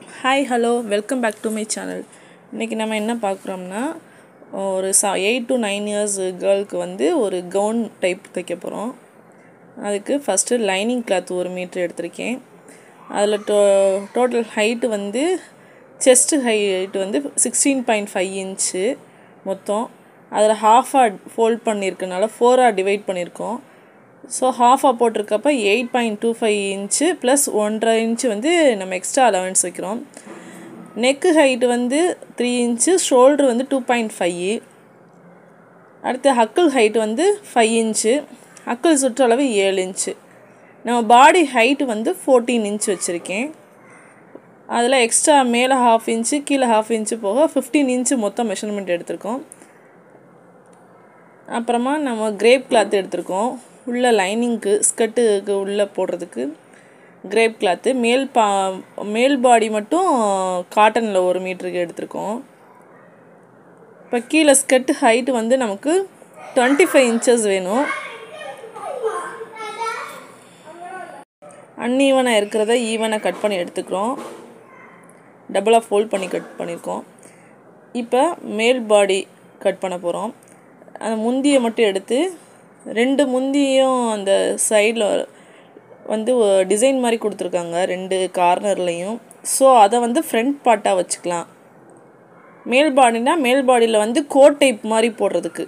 Hi hello welcome back to my channel. இன்றைக்கி நம்ம என்ன பார்க்குறோம்னா, ஒரு 8 to 9 இயர்ஸ் கேர்ளுக்கு வந்து ஒரு கவுன் டைப் தைக்க போகிறோம். அதுக்கு ஃபஸ்ட்டு லைனிங் கிளாத் 1 மீட்ரு எடுத்திருக்கேன். அதில் டோட்டல் ஹைட்டு வந்து செஸ்ட்டு ஹைட்டு வந்து 16.5 இன்ச்சு மொத்தம். அதில் ஹாஃபாக ஃபோல்ட் பண்ணியிருக்கனால 4ஆக டிவைட் பண்ணியிருக்கோம். ஸோ ஹாஃபாக போட்டிருக்கப்ப 8.25 இன்ச்சு ப்ளஸ் 1.5 இன்ச்சு வந்து நம்ம எக்ஸ்ட்ரா அலவன்ஸ் வைக்கிறோம். நெக்கு ஹைட்டு வந்து 3 இன்ச்சு, ஷோல்ட்ரு வந்து 2.5. அடுத்து ஹக்கிள் ஹைட்டு வந்து 5 இன்ச்சு, ஹக்கிள் சுற்றளவு 7 இன்ச்சு. நம்ம பாடி ஹைட்டு வந்து 14 இன்ச்சு வச்சுருக்கேன். அதில் எக்ஸ்ட்ரா மேலே 1/2 இன்ச்சு கீழே 1/2 இன்ச்சு போக 15 இன்ச்சு மொத்தம் மெஷர்மெண்ட் எடுத்திருக்கோம். அப்புறமா நம்ம கிரேப் கிளாத் எடுத்திருக்கோம். உள்ள லைனிங்க்கு ஸ்கர்ட்டுக்கு உள்ளே போடுறதுக்கு கிரேப் கிளாத்து. மேல் பாடி மட்டும் காட்டனில் 1 மீட்டருக்கு எடுத்திருக்கோம். இப்போ கீழே ஸ்கர்ட்டு ஹைட்டு வந்து நமக்கு 25 இன்ச்சஸ் வேணும். அன்ஈவனாக இருக்கிறத ஈவனாக கட் பண்ணி எடுத்துக்கிறோம். டபுளாக ஃபோல்ட் பண்ணி கட் பண்ணியிருக்கோம். இப்போ மேல் பாடி கட் பண்ண போகிறோம். அந்த முந்தியை மட்டும் எடுத்து 2 முந்தியும் அந்த சைடில் வந்து டிசைன் மாதிரி கொடுத்துருக்காங்க 2 கார்னர்லேயும். ஸோ அதை வந்து ஃப்ரண்ட் பார்ட்டாக வச்சுக்கலாம். மேல் பாடினா மேல் பாடியில் வந்து கோட் டைப் மாதிரி போடுறதுக்கு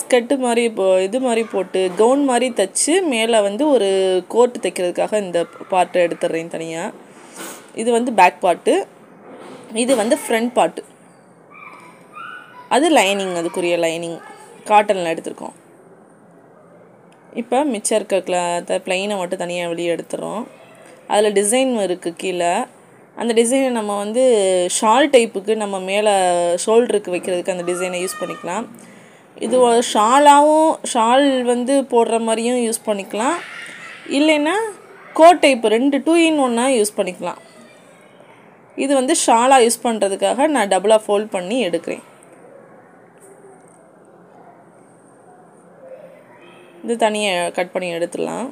ஸ்கர்ட்டு மாதிரி இது மாதிரி போட்டு கவுன் மாதிரி தைச்சி மேலே வந்து ஒரு கோட் தைக்கிறதுக்காக இந்த பார்ட்டை எடுத்துடுறேன் தனியாக. இது வந்து பேக் பார்ட்டு, இது வந்து ஃப்ரண்ட் பார்ட்டு. அது லைனிங், அதுக்குரிய லைனிங் காட்டனில் எடுத்துருக்கோம். இப்போ மிச்சம் இருக்க ப்ளைனை மட்டும் தனியாக வெளியே எடுத்துகிறோம். அதில் டிசைன் இருக்குது கீழே. அந்த டிசைனை நம்ம வந்து ஷால் டைப்புக்கு நம்ம மேலே ஷோல்டருக்கு வைக்கிறதுக்கு அந்த டிசைனை யூஸ் பண்ணிக்கலாம். இது ஷால் வந்து போடுற மாதிரியும் யூஸ் பண்ணிக்கலாம். இல்லைன்னா கோட் டைப் 2 in 1 யூஸ் பண்ணிக்கலாம். இது வந்து ஷாலாக யூஸ் பண்ணுறதுக்காக நான் டபுளாக ஃபோல்ட் பண்ணி எடுக்கிறேன். இது தனியாக கட் பண்ணி எடுத்துடலாம்.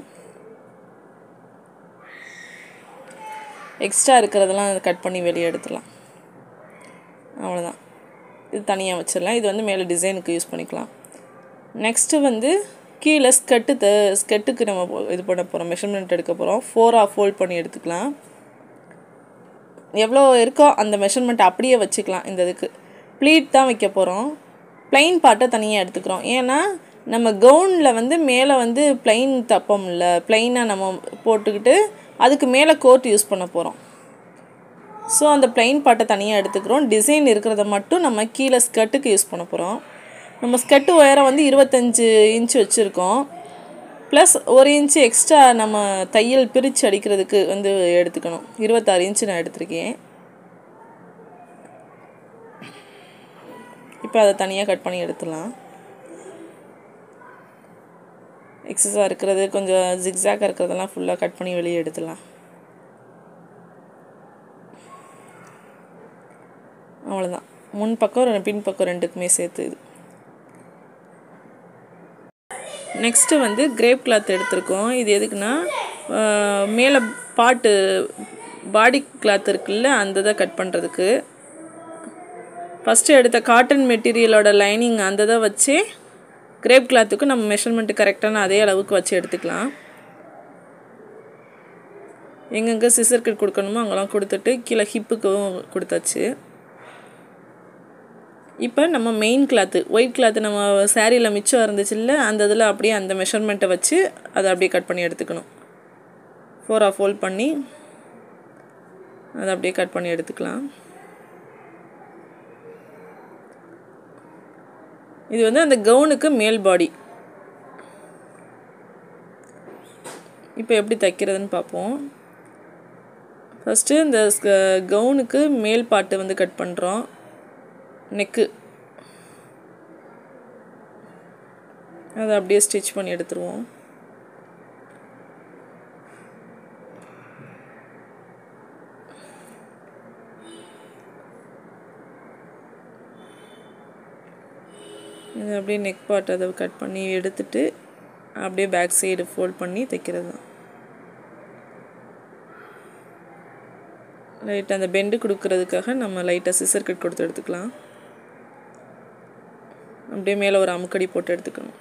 எக்ஸ்ட்ரா இருக்கிறதெல்லாம் கட் பண்ணி வெளியே எடுத்துடலாம். அவ்வளோதான். இது தனியாக வச்சிடலாம். இது வந்து மேலே டிசைனுக்கு யூஸ் பண்ணிக்கலாம். நெக்ஸ்ட்டு வந்து கீழே ஸ்கர்ட்டுக்கு நம்ம இது பண்ண போகிறோம், மெஷர்மெண்ட் எடுக்க போகிறோம். 4ஆக ஃபோல்ட் பண்ணி எடுத்துக்கலாம். எவ்வளோ இருக்கோ அந்த மெஷர்மெண்ட் அப்படியே வச்சுக்கலாம். இந்த இதுக்கு ப்ளீட் தான் வைக்க போகிறோம். ப்ளைன் பார்ட்டை தனியாக எடுத்துக்கிறோம். ஏன்னா நம்ம கவுனில் வந்து மேலே வந்து ப்ளைன் தப்போம்ல, ப்ளைனாக நம்ம போட்டுக்கிட்டு அதுக்கு மேலே கோட் யூஸ் பண்ண போகிறோம். ஸோ அந்த ப்ளைன் பார்ட்டை தனியாக எடுத்துக்கிறோம். டிசைன் இருக்கிறத மட்டும் நம்ம கீழே ஸ்கர்ட்டுக்கு யூஸ் பண்ண போகிறோம். நம்ம ஸ்கர்ட்டு உயரம் வந்து 25 இன்ச்சு வச்சுருக்கோம். ப்ளஸ் 1 இன்ச்சு எக்ஸ்ட்ரா நம்ம தையல் பிரித்து அடிக்கிறதுக்கு வந்து எடுத்துக்கணும். 26 இன்ச்சு நான் எடுத்திருக்கேன். இப்போ அதை தனியாக கட் பண்ணி எடுத்துடலாம். எக்ஸஸாக இருக்கிறது, கொஞ்சம் ஜிக்ஸாக இருக்கிறதெல்லாம் ஃபுல்லாக கட் பண்ணி வெளியே எடுத்துடலாம். அவ்வளோதான். முன் பக்கம் பின் பக்கம் 2க்குமே சேர்த்து இது. நெக்ஸ்ட்டு வந்து கிரேப் கிளாத் எடுத்திருக்கோம். இது எதுக்குன்னா மேலே பாடி கிளாத் இருக்குல்ல, அந்த இதை கட் பண்ணுறதுக்கு. ஃபஸ்ட்டு எடுத்த காட்டன் மெட்டீரியலோட லைனிங் அந்த இதை வச்சு கிரேப் கிளாத்துக்கு நம்ம மெஷர்மெண்ட்டு கரெக்டான அதே அளவுக்கு வச்சு எடுத்துக்கலாம். எங்கெங்கே சிசர் கட் கொடுக்கணுமோ அங்கெல்லாம் கொடுத்துட்டு கீழே ஹிப்புக்கும் கொடுத்தாச்சு. இப்போ நம்ம மெயின் கிளாத்து ஒயிட் கிளாத்து நம்ம சாரியில் மிச்சம் இருந்துச்சு இல்லை, அந்த இதில் அப்படியே அந்த மெஷர்மெண்ட்டை வச்சு அதை அப்படியே கட் பண்ணி எடுத்துக்கணும். 4ஆக ஃபோல்ட் பண்ணி அதை அப்படியே கட் பண்ணி எடுத்துக்கலாம். இது வந்து அந்த கவுனுக்கு மேல் பாடி. இப்போ எப்படி தைக்கிறதுன்னு பார்ப்போம். ஃபஸ்ட்டு இந்த கவுனுக்கு மேல் பார்ட்டு வந்து கட் பண்ணுறோம். நெக்கு அதை அப்படியே ஸ்டிச் பண்ணி எடுத்துருவோம். இது அப்படியே நெக் பார்ட் அதை கட் பண்ணி எடுத்துட்டு அப்படியே பேக் சைடு ஃபோல்ட் பண்ணி தைக்கிறது தான். லைட்டாக அந்த பெண்டு கொடுக்கறதுக்காக நம்ம லைட்டாக சிசர் கட் கொடுத்து எடுத்துக்கலாம். அப்படியே மேலே ஒரு அமுக்கடி போட்டு எடுத்துக்கணும்.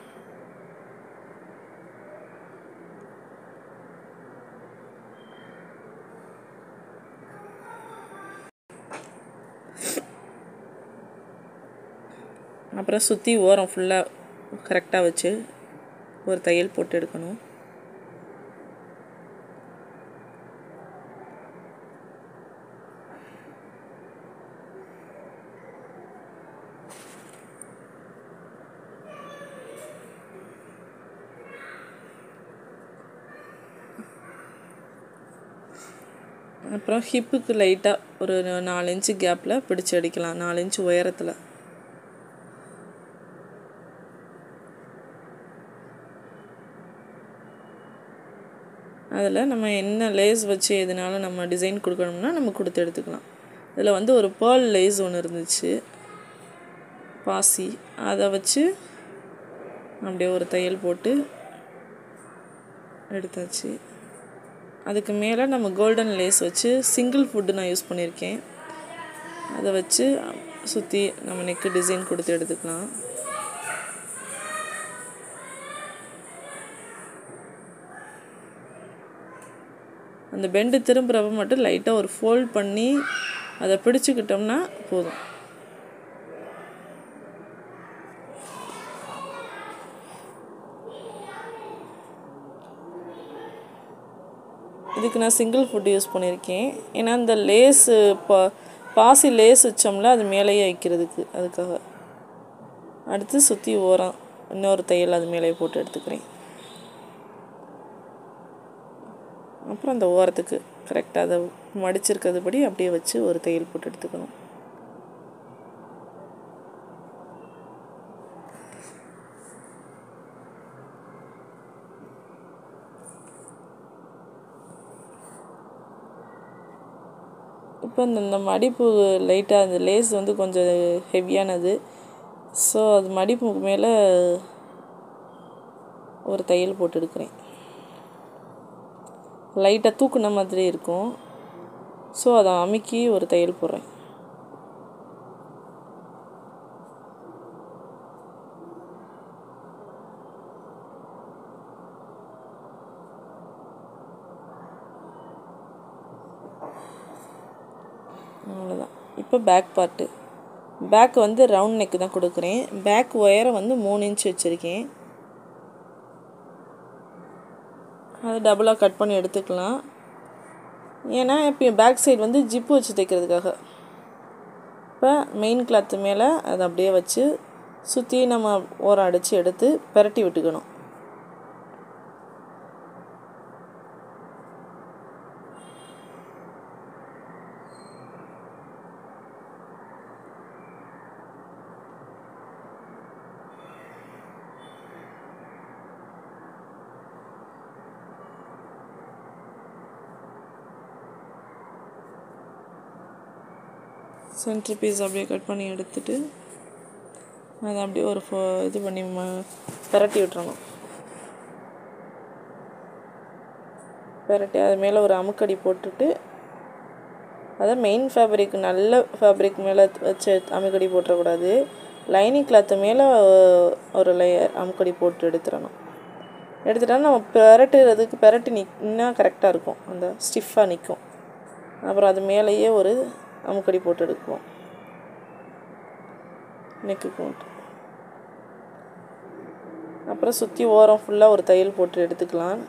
அப்புறம் சுற்றி ஓரம் ஃபுல்லாக கரெக்டாக வச்சு ஒரு தையல் போட்டு எடுக்கணும். அப்புறம் ஹிப்புக்கு லைட்டாக ஒரு 4 இன்ச்சு கேப்பில் பிடிச்சி அடிக்கலாம், 4 இன்ச்சு உயரத்தில். அதில் நம்ம என்ன லேஸ் வச்சு எதுனாலும் நம்ம டிசைன் கொடுக்கணும்னா நம்ம கொடுத்து எடுத்துக்கலாம். இதில் வந்து ஒரு பேர்ல் லேஸ் ஒன்று இருந்துச்சு, பாசி, அதை வச்சு அப்படியே ஒரு தையல் போட்டு எடுத்தாச்சு. அதுக்கு மேலே நம்ம கோல்டன் லேஸ் வச்சு சிங்கிள் ஃபுட்டு நான் யூஸ் பண்ணியிருக்கேன், அதை வச்சு சுற்றி நம்ம நெக்கு டிசைன் கொடுத்து எடுத்துக்கலாம். அந்த பெண்டு திரும்புகிறப்ப மட்டும் லைட்டாக ஒரு ஃபோல்ட் பண்ணி அதை பிடிச்சிக்கிட்டோம்னா போதும். இதுக்கு நான் சிங்கிள் ஃபுட் யூஸ் பண்ணியிருக்கேன், ஏன்னா இந்த லேஸு பாசி லேஸ் வச்சோம்ல அது மேலேயே வைக்கிறதுக்கு, அதுக்காக. அடுத்து சுற்றி ஓரம் இன்னொரு தையல் அது மேலேயே போட்டு எடுத்துக்கிறேன். அப்புறம் அந்த ஓரத்துக்கு கரெக்டாக அதை மடிச்சிருக்கிறதுபடி அப்படியே வச்சு ஒரு தையல் போட்டு எடுத்துக்கணும். இப்போ இந்த மடிப்பு லைட்டாக அந்த லேஸ் வந்து கொஞ்சம் ஹெவியானது, ஸோ அது மடிப்புக்கு மேலே ஒரு தையல் போட்டு எடுக்கிறேன். லைட்டாக தூக்குன மாதிரி இருக்கும், ஸோ அதை அமுக்கி ஒரு தையல் போடுறேன். அவ்வளோதான். இப்போ பேக் பார்ட்டு, பேக் வந்து ரவுண்ட் நெக்கு தான் கொடுக்குறேன். பேக் ஒயரை வந்து 3 இன்ச் வச்சுருக்கேன், அதை டபுளாக கட் பண்ணி எடுத்துக்கலாம். ஏன்னா இப்போ பேக் சைடு வந்து ஜிப்பு வச்சு தைக்கிறதுக்காக. இப்போ மெயின் கிளாத்து மேலே அதை அப்படியே வச்சு சுற்றி நம்ம ஓரம் அடித்து எடுத்து பெரட்டி விட்டுக்கணும். சென்டர் பீஸ் அப்படியே கட் பண்ணி எடுத்துட்டு அதை அப்படியே ஒரு இது பண்ணி பெரட்டி விட்டுறணும். பெரட்டி அது மேலே ஒரு அமுக்கடி போட்டுட்டு, அதை மெயின் ஃபேப்ரிக் நல்ல ஃபேப்ரிக் மேலே வச்சு அமுக்கடி போட்டுறக்கூடாது, லைனிங் கிளாத்து மேலே ஒரு லேயர் அமுக்கடி போட்டு எடுத்துடணும். எடுத்துட்டா நம்ம பெரட்டுறதுக்கு பெரட்டி நின்னா கரெக்டாக இருக்கும், அந்த ஸ்டிஃபாக நிற்கும். அப்புறம் அது மேலேயே ஒரு அமுக்கடி போட்டு எடுக்குவோம் நெக்குக்கு மட்டும். அப்புறம் சுற்றி ஓரம் ஃபுல்லாக ஒரு தையல் போட்டு எடுத்துக்கலாம்.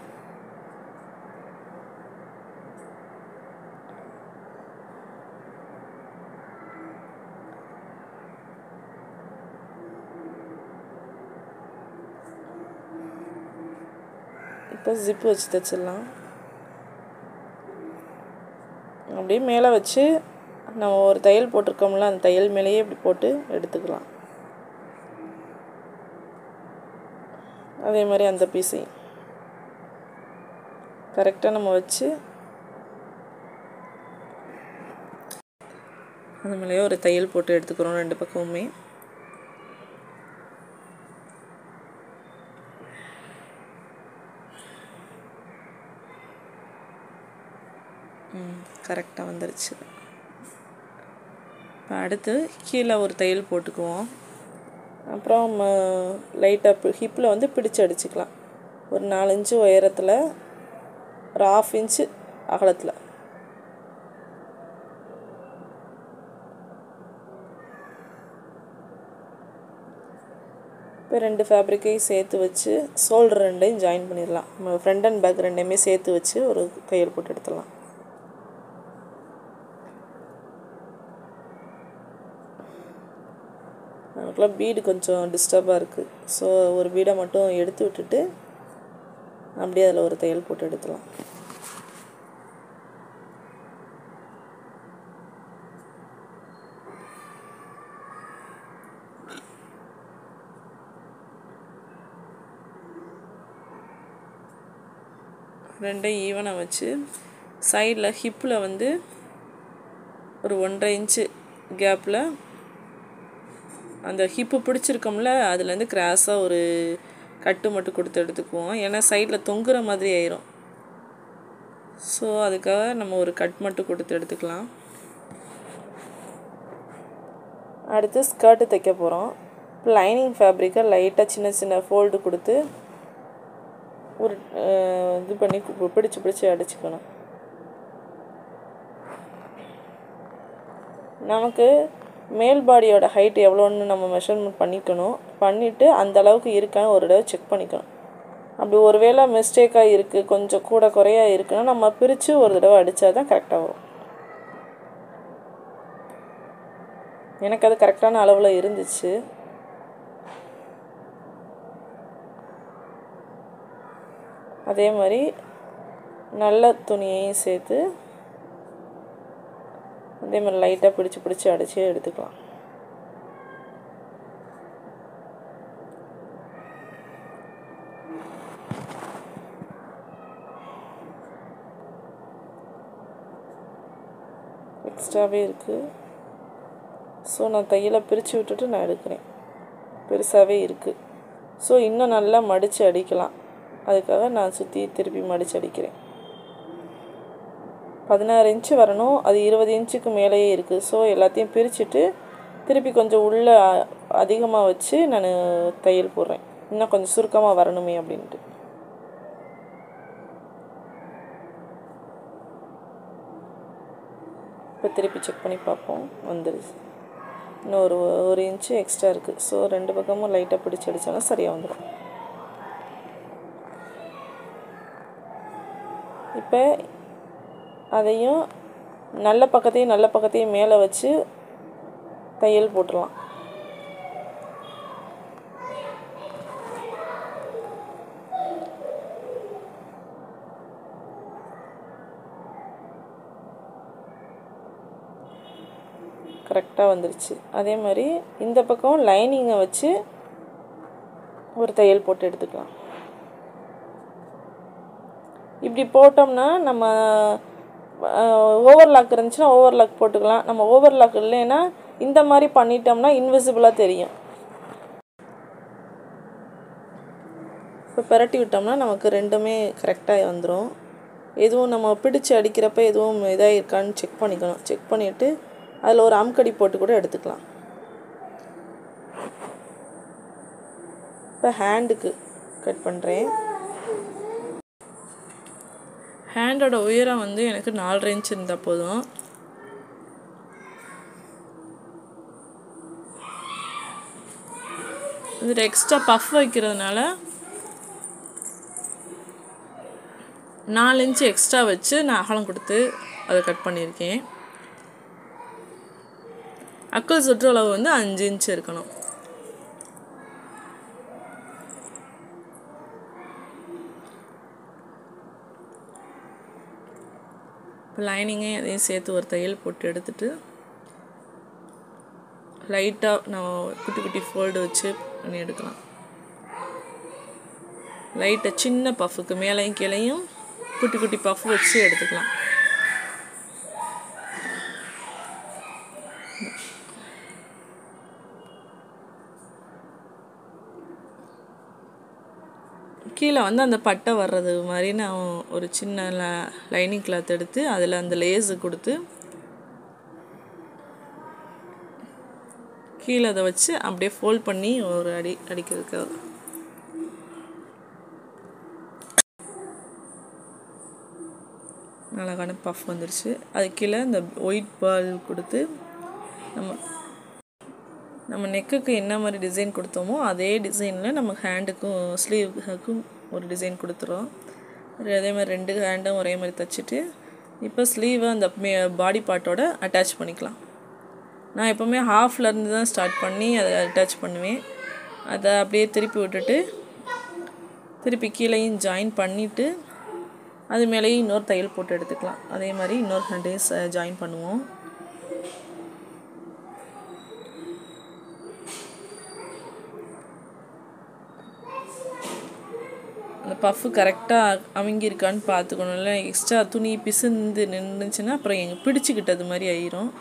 இப்போ ஜிப்பு வச்சு தைச்சிடலாம். அப்படியே மேலே வச்சு நம்ம ஒரு தையல் போட்டிருக்கோம்ல, அந்த தையல் மேலேயே இப்படி போட்டு எடுத்துக்கலாம். அதே மாதிரி அந்த பீஸையும் கரெக்டாக நம்ம வச்சு அது மேலேயே ஒரு தையல் போட்டு எடுத்துக்கிறோம் 2 பக்கமுமே. கரெக்டாக வந்துருச்சு. இப்போ அடுத்து கீழே ஒரு தையல் போட்டுக்குவோம். அப்புறம் லைட்டாக ஹிப்பில் வந்து பிடிச்சு அடிச்சுக்கலாம். ஒரு 4 இன்ச்சு உயரத்தில், ஒரு 1/2 இன்ச்சு அகலத்தில். இப்போ 2 ஃபேப்ரிக்கையும் சேர்த்து வச்சு ஷோல்டர் 2ஐயும் ஜாயின் பண்ணிடலாம். நம்ம ஃப்ரண்ட் அண்ட் பேக் 2ஐயுமே சேர்த்து வச்சு ஒரு தையல் போட்டு எடுத்துடலாம். நமக்குலாம் பீடு கொஞ்சம் டிஸ்டர்பாக இருக்குது. ஸோ ஒரு பீடை மட்டும் எடுத்து விட்டுட்டு அப்படியே அதில் ஒரு தையல் போட்டு எடுத்துடலாம். ரெண்டையும் ஈவனாக வச்சு சைடில் ஹிப்பில் வந்து ஒரு 1.5 இன்ச்சு கேப்பில் அந்த ஹிப்பு பிடிச்சிருக்கோம்ல, அதுலேருந்து கிராஸாக ஒரு கட்டு மட்டும் கொடுத்து எடுத்துக்குவோம். ஏன்னா சைடில் தொங்குற மாதிரி ஆயிரும். ஸோ அதுக்காக நம்ம ஒரு கட் மட்டும் கொடுத்து எடுத்துக்கலாம். அடுத்து ஸ்கர்ட்டு தைக்க போகிறோம். லைனிங் ஃபேப்ரிக்கை லைட்டாக சின்ன சின்ன ஃபோல்டு கொடுத்து ஒரு இது பண்ணி பிடிச்சி அடிச்சுக்கணும். நமக்கு மேல் பாடியோட ஹைட் எவ்வளோன்னு நம்ம மெஷர்மெண்ட் பண்ணிவிட்டு அந்த அளவுக்கு இருக்கான்னு ஒரு தடவை செக் பண்ணிக்கணும். அப்படி ஒரு வேளை மிஸ்டேக்காக இருக்குது, கொஞ்சம் கூட குறையா இருக்குன்னா நம்ம பிரித்து ஒரு தடவை அடித்தா தான் கரெக்டாக வரும். எனக்கு அது கரெக்டான அளவில் இருந்துச்சு. அதே மாதிரி நல்ல துணியையும் சேர்த்து அதே மாதிரி லைட்டாக பிடிச்சி அடித்து எடுத்துக்கலாம். எக்ஸ்ட்ராவே இருக்குது. ஸோ நான் தையலை பிரித்து விட்டுட்டு நான் எடுக்கிறேன். பெருசாகவே இருக்குது. ஸோ இன்னும் நல்லா மடித்து அடிக்கலாம். அதுக்காக நான் சுற்றி திருப்பி மடித்து அடிக்கிறேன். 16 இன்ச்சு வரணும். அது 20 இன்ச்சுக்கு மேலேயே இருக்குது. ஸோ எல்லாத்தையும் பிரிச்சுட்டு திருப்பி கொஞ்சம் உள்ளே அதிகமாக வச்சு நான் தையல் போடுறேன். இன்னும் கொஞ்சம் சுருக்கமாக வரணுமே அப்படின்ட்டு. இப்போ திருப்பி செக் பண்ணி பார்ப்போம். வந்துடுச்சு. இன்னும் ஒரு இன்ச்சு எக்ஸ்ட்ரா இருக்குது. ஸோ 2 பக்கமும் லைட்டாக பிடிச்சி அடித்தோன்னா சரியாக வந்துடும். இப்போ அதையும் நல்ல பக்கத்தையும் மேலே வச்சு தையல் போட்டுடலாம். கரெக்டாக வந்துருச்சு. அதே மாதிரி இந்த பக்கம் லைனிங்கை வச்சு ஒரு தையல் போட்டு எடுத்துக்கலாம். இப்படி போட்டோம்னா நம்ம ஓவர்லாக் இருந்துச்சுன்னா ஓவர்லாக் போட்டுக்கலாம். நம்ம ஓவர்லாக் இல்லைன்னா இந்த மாதிரி பண்ணிட்டோம்னா இன்விசிபிளாக தெரியும். இப்போ பரட்டி விட்டோம்னா நமக்கு ரெண்டுமே கரெக்டாக வந்துடும். எதுவும் நம்ம பிடிச்சு அடிக்கிறப்ப எதுவும் இதாக இருக்கான்னு செக் பண்ணிக்கணும். செக் பண்ணிவிட்டு அதில் ஒரு அமுக்கடி போட்டு கூட எடுத்துக்கலாம். இப்போ ஹேண்டுக்கு கட் பண்ணுறேன். ஹேண்டோட உயரம் வந்து எனக்கு 4.5 இன்ச் இருந்தால் போதும். இதில் எக்ஸ்ட்ரா பஃப் வைக்கிறதுனால 4 இன்ச்சு எக்ஸ்ட்ரா வச்சு நான் அகலம் கொடுத்து அதை கட் பண்ணியிருக்கேன். அக்கல் சுற்றளவு வந்து 5 இன்ச்சு இருக்கணும். இப்போ லைனிங்கையும் அதையும் சேர்த்து ஒரு தையல் போட்டு எடுத்துட்டு லைட்டாக நம்ம குட்டி ஃபோல்டு வச்சு பண்ணி எடுக்கலாம். லைட்டாக சின்ன பஃப்புக்கு மேலேயும் கீழையும் குட்டி பஃப் வச்சு எடுத்துக்கலாம். கீழே வந்து அந்த பட்டை வர்றது மாதிரி நான் ஒரு சின்ன லைனிங் கிளாத் எடுத்து அதில் அந்த லேஸு கொடுத்து கீழே அதை வச்சு அப்படியே ஃபோல்ட் பண்ணி ஒரு அடிக்கிறதுக்கு அழகான பஃப் வந்துடுச்சு. அது கீழே இந்த ஒயிட் பால் கொடுத்து நம்ம நெக்குக்கு என்ன மாதிரி டிசைன் கொடுத்தோமோ அதே டிசைனில் நம்ம ஹேண்டுக்கும் ஸ்லீவுக்கும் ஒரு டிசைன் கொடுத்துறோம். அதே மாதிரி 2 ஹேண்டும் ஒரே மாதிரி தைச்சிட்டு இப்போ ஸ்லீவை அந்த பாடி பார்ட்டோட அட்டாச் பண்ணிக்கலாம். நான் எப்போவுமே ஹாஃப்லேருந்து தான் ஸ்டார்ட் பண்ணி அதை அட்டாச் பண்ணுவேன். அதை அப்படியே திருப்பி விட்டுட்டு திருப்பி கீழேயும் ஜாயின் பண்ணிவிட்டு அது மேலேயும் இன்னொரு தையல் போட்டு எடுத்துக்கலாம். அதே மாதிரி இன்னொரு ஹேண்டையும் ஜாயின் பண்ணுவோம். அந்த பஃப்பு கரெக்டாக அமைங்கிருக்கான்னு பார்த்துக்கணும். இல்லை எக்ஸ்ட்ரா துணி பிசுந்து நின்றுச்சுன்னா அப்புறம் பிடிச்சிக்கிட்டது மாதிரி ஆயிரும்.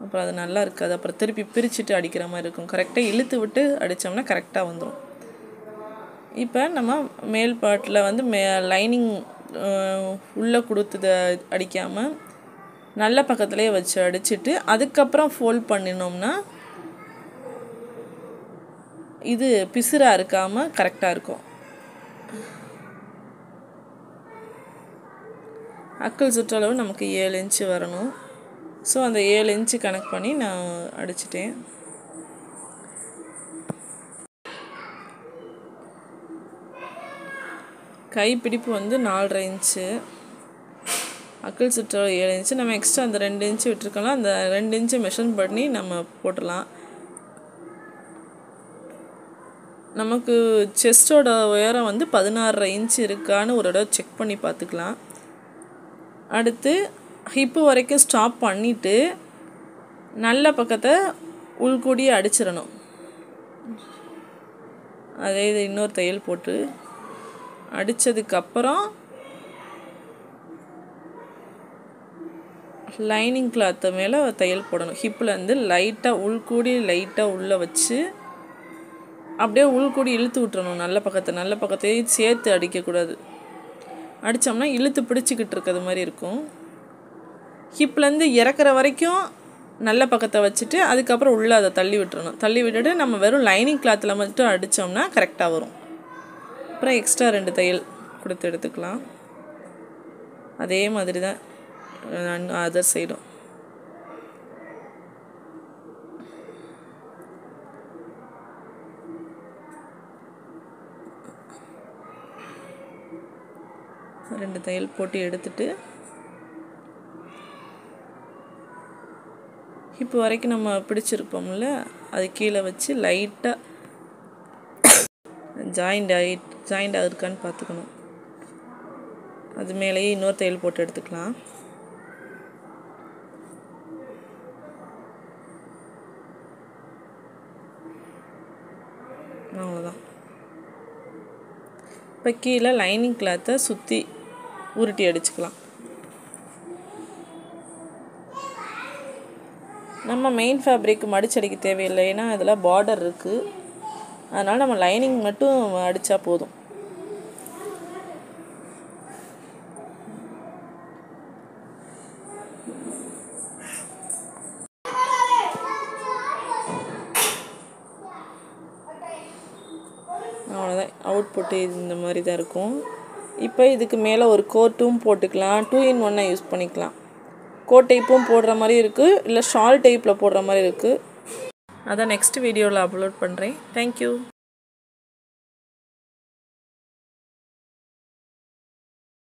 அப்புறம் அது நல்லா இருக்காது. அப்புறம் திருப்பி பிரிச்சுட்டு அடிக்கிற மாதிரி இருக்கும். கரெக்டாக இழுத்து விட்டு அடித்தோம்னா கரெக்டாக வந்துடும். இப்போ நம்ம மேல் பார்ட்டில் வந்து லைனிங் உள்ளே கொடுத்ததை அடிக்காமல் நல்ல பக்கத்துலேயே வச்சு அடிச்சுட்டு அதுக்கப்புறம் ஃபோல்ட் பண்ணினோம்னா இது பிசுறாக இருக்காமல் கரெக்டாக இருக்கும். அக்கல் சுற்றளவு நமக்கு 7 இன்ச்சு வரணும். ஸோ அந்த 7 இன்ச்சு கணக்கு பண்ணி நான் அடிச்சிட்டேன். கைப்பிடிப்பு வந்து 4.5 இன்ச்சு, அக்கல் சுற்றளவு 7 இன்ச்சு. நம்ம எக்ஸ்ட்ரா அந்த 2 இன்ச்சு விட்டுருக்கலாம். அந்த 2 இன்ச்சு மெஷர் பண்ணி நம்ம போட்டுடலாம். நமக்கு செஸ்டோட உயரம் வந்து 16.5 இன்ச்சு இருக்கான்னு ஒரு தடவை செக் பண்ணி பார்த்துக்கலாம். அடுத்து ஹிப்பு வரைக்கும் ஸ்டாப் பண்ணிவிட்டு நல்ல பக்கத்தை உள்கூடியே அடிச்சிடணும். அதே இது இன்னொரு தையல் போட்டு அடித்ததுக்கப்புறம் லைனிங் கிளாத்தை மேலே தையல் போடணும். ஹிப்பிலேருந்து லைட்டாக உள்கூடி லைட்டாக உள்ளே வச்சு அப்படியே உள்கூடி இழுத்து விட்டுறணும். நல்ல பக்கத்தையும் சேர்த்து அடிக்கக்கூடாது. அடித்தோம்னா இழுத்து பிடிச்சிக்கிட்டு இருக்கிறது மாதிரி இருக்கும். ஹிப்லேருந்து இறக்குற வரைக்கும் நல்ல பக்கத்தை வச்சுட்டு அதுக்கப்புறம் உள்ளே அதை தள்ளி விட்டுறணும். தள்ளி விட்டுட்டு நம்ம வெறும் லைனிங் கிளாத்தில் மட்டும் அடித்தோம்னா கரெக்டாக வரும். அப்புறம் எக்ஸ்ட்ரா 2 தையல் கொடுத்து எடுத்துக்கலாம். அதே மாதிரி தான் அதர் சைடும். ரெண்டு தையல் போட்டு எடுத்துட்டு இப்போ வரைக்கும் நம்ம பிடிச்சிருப்போம்ல அது கீழே வச்சு லைட்டாக ஜாயிண்ட் ஆகிருக்கான்னு பார்த்துக்கணும். அது மேலேயே இன்னொரு தையல் போட்டு எடுத்துக்கலாம். அவ்வளோதான். இப்போ கீழே லைனிங் கிளாத்தை சுற்றி உருட்டி அடிச்சுக்கலாம். நம்ம மெயின் ஃபேப்ரிக் மடிச்சடிக்க தேவையில்லை. ஏன்னா இதில் பார்டர் இருக்குது. அதனால் நம்ம லைனிங் மட்டும் அடித்தா போதும். அவ்வளோதான். அவுட்புட்டு இந்த மாதிரி தான் இருக்கும். இப்போ இதுக்கு மேலே ஒரு கோட்டும் போட்டுக்கலாம். 2-in-1 யூஸ் பண்ணிக்கலாம். கோட் டைப்பும் போடுற மாதிரி இருக்குது, இல்லை ஷால் டைப்பில் போடுற மாதிரி இருக்குது. அதான் நெக்ஸ்ட் வீடியோவில் அப்லோட் பண்ணுறேன். தேங்க்யூ.